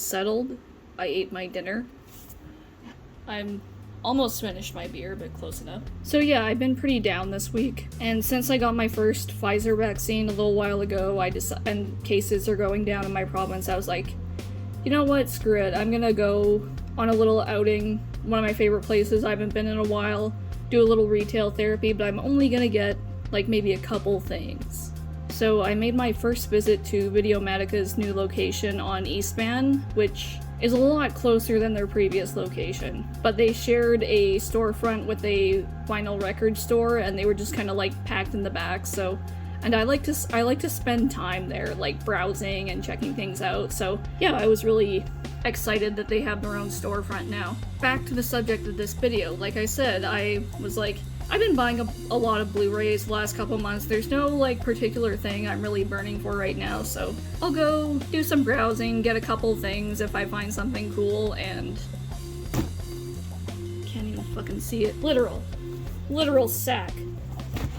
settled. I ate my dinner. I'm almost finished my beer, but close enough. So yeah, I've been pretty down this week, and since I got my first Pfizer vaccine a little while ago, and cases are going down in my province, I was like, you know what, screw it, I'm gonna go on a little outing, one of my favorite places I haven't been in a while, do a little retail therapy, but I'm only gonna get, like, maybe a couple things. So I made my first visit to Videomatica's new location on Eastman, which is a lot closer than their previous location. But they shared a storefront with a vinyl record store, and they were just kind of like packed in the back, so... And I like to spend time there, like browsing and checking things out, so yeah, I was really excited that they have their own storefront now. Back to the subject of this video, like I said, I was like, I've been buying a lot of Blu-rays the last couple months. There's no, like, particular thing I'm really burning for right now, so I'll go do some browsing, get a couple things if I find something cool, and... Can't even fucking see it. Literal sack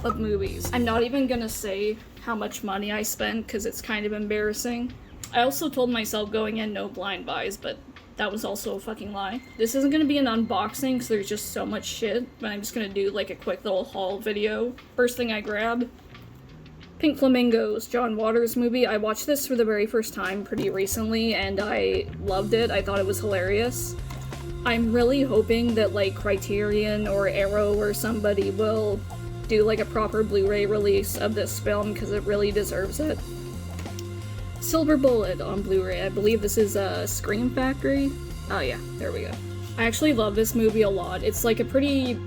of movies. I'm not even gonna say how much money I spent, because it's kind of embarrassing. I also told myself going in no blind buys, but that was also a fucking lie. This isn't gonna be an unboxing because there's just so much shit, but I'm just gonna do like a quick little haul video. First thing I grabbed, Pink Flamingos, John Waters movie. I watched this for the very first time pretty recently and I loved it. I thought it was hilarious. I'm really hoping that like Criterion or Arrow or somebody will do like a proper Blu-ray release of this film because it really deserves it. Silver Bullet on Blu-ray. I believe this is Scream Factory. Oh yeah, there we go. I actually love this movie a lot. It's like a pretty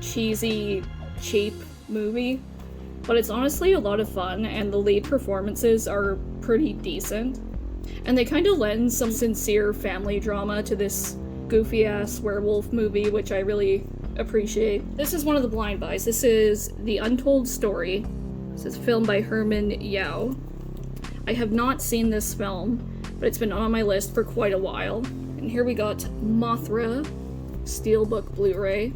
cheesy, cheap movie, but it's honestly a lot of fun, and the lead performances are pretty decent. And they kind of lend some sincere family drama to this goofy-ass werewolf movie, which I really appreciate. This is one of the blind buys. This is The Untold Story. This is filmed by Herman Yao. I have not seen this film, but it's been on my list for quite a while. And here we got Mothra, Steelbook Blu-ray.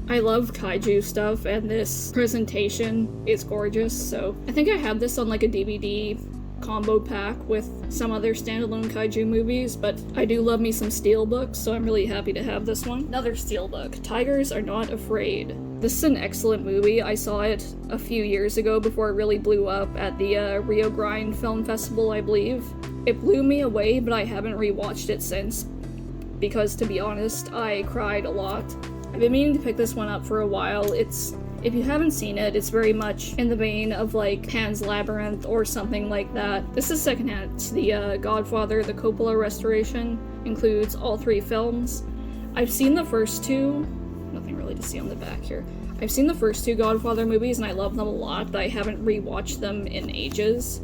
I love kaiju stuff, and this presentation is gorgeous, so I think I have this on like a DVD combo pack with some other standalone kaiju movies, but I do love me some Steelbooks, so I'm really happy to have this one. Another Steelbook, Tigers Are Not Afraid. This is an excellent movie. I saw it a few years ago before it really blew up at the Rio Grande Film Festival, I believe. It blew me away, but I haven't rewatched it since, because to be honest, I cried a lot. I've been meaning to pick this one up for a while. If you haven't seen it, it's very much in the vein of like Pan's Labyrinth or something like that. This is secondhand. It's the Godfather, the Coppola restoration, includes all three films. I've seen the first two, nothing really to see on the back here. I've seen the first two Godfather movies and I love them a lot, but I haven't rewatched them in ages.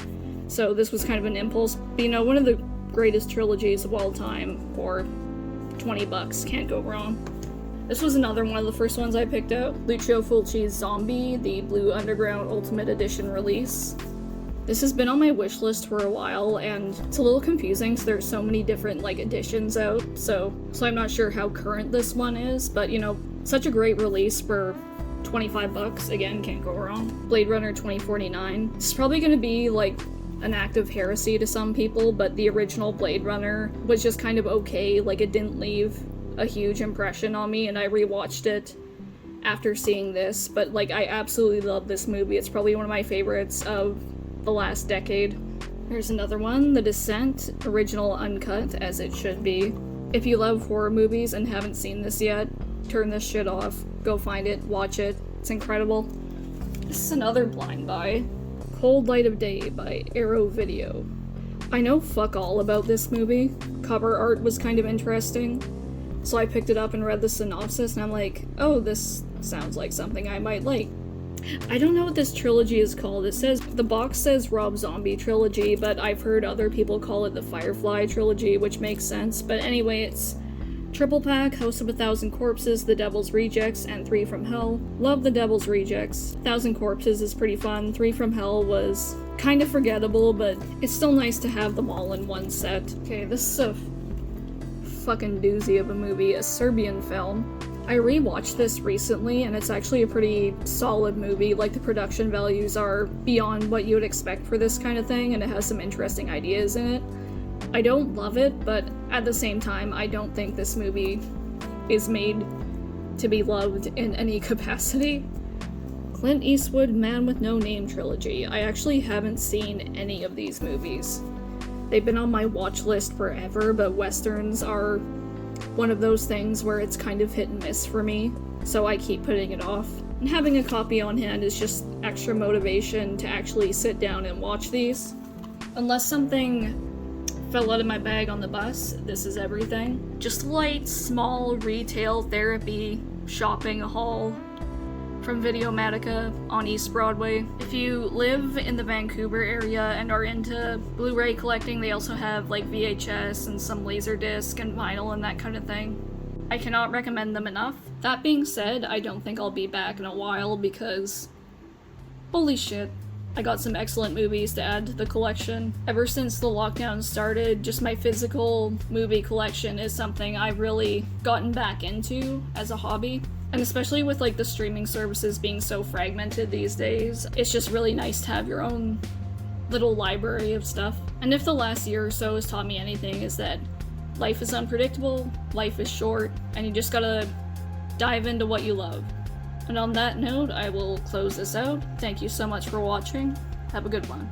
So this was kind of an impulse. But, you know, one of the greatest trilogies of all time for $20, can't go wrong. This was another one of the first ones I picked out. Lucio Fulci's Zombie, the Blue Underground Ultimate Edition release. This has been on my wish list for a while, and it's a little confusing because there's so many different, like, editions out, so I'm not sure how current this one is, but, you know, such a great release for $25, again, can't go wrong. Blade Runner 2049. It's probably gonna be, like, an act of heresy to some people, but the original Blade Runner was just kind of okay, like, it didn't leave a huge impression on me, and I rewatched it after seeing this, but like I absolutely love this movie. It's probably one of my favorites of the last decade. Here's another one, The Descent, original uncut, as it should be. If you love horror movies and haven't seen this yet, turn this shit off, go find it, watch it, it's incredible. This is another blind buy, Cold Light of Day by Arrow Video. I know fuck all about this movie. Cover art was kind of interesting. So I picked it up and read the synopsis, and I'm like, oh, this sounds like something I might like. I don't know what this trilogy is called. The box says Rob Zombie Trilogy, but I've heard other people call it the Firefly Trilogy, which makes sense. But anyway, it's Triple Pack, House of a Thousand Corpses, The Devil's Rejects, and Three from Hell. Love The Devil's Rejects. Thousand Corpses is pretty fun. Three from Hell was kind of forgettable, but it's still nice to have them all in one set. Okay, this is a fucking doozy of a movie, a Serbian film. I rewatched this recently and it's actually a pretty solid movie. Like, the production values are beyond what you would expect for this kind of thing, and it has some interesting ideas in it. I don't love it, but at the same time, I don't think this movie is made to be loved in any capacity. Clint Eastwood Man with No Name trilogy. I actually haven't seen any of these movies. They've been on my watch list forever, but westerns are one of those things where it's kind of hit and miss for me, so I keep putting it off. And having a copy on hand is just extra motivation to actually sit down and watch these. Unless something fell out of my bag on the bus, this is everything. Just light, small retail therapy shopping haul from Videomatica on East Broadway. If you live in the Vancouver area and are into Blu-ray collecting, they also have like VHS and some Laserdisc and vinyl and that kind of thing. I cannot recommend them enough. That being said, I don't think I'll be back in a while because holy shit, I got some excellent movies to add to the collection. Ever since the lockdown started, just my physical movie collection is something I've really gotten back into as a hobby. And especially with like the streaming services being so fragmented these days, it's just really nice to have your own little library of stuff. And if the last year or so has taught me anything, is that life is unpredictable, life is short, and you just gotta dive into what you love. And on that note, I will close this out. Thank you so much for watching. Have a good one.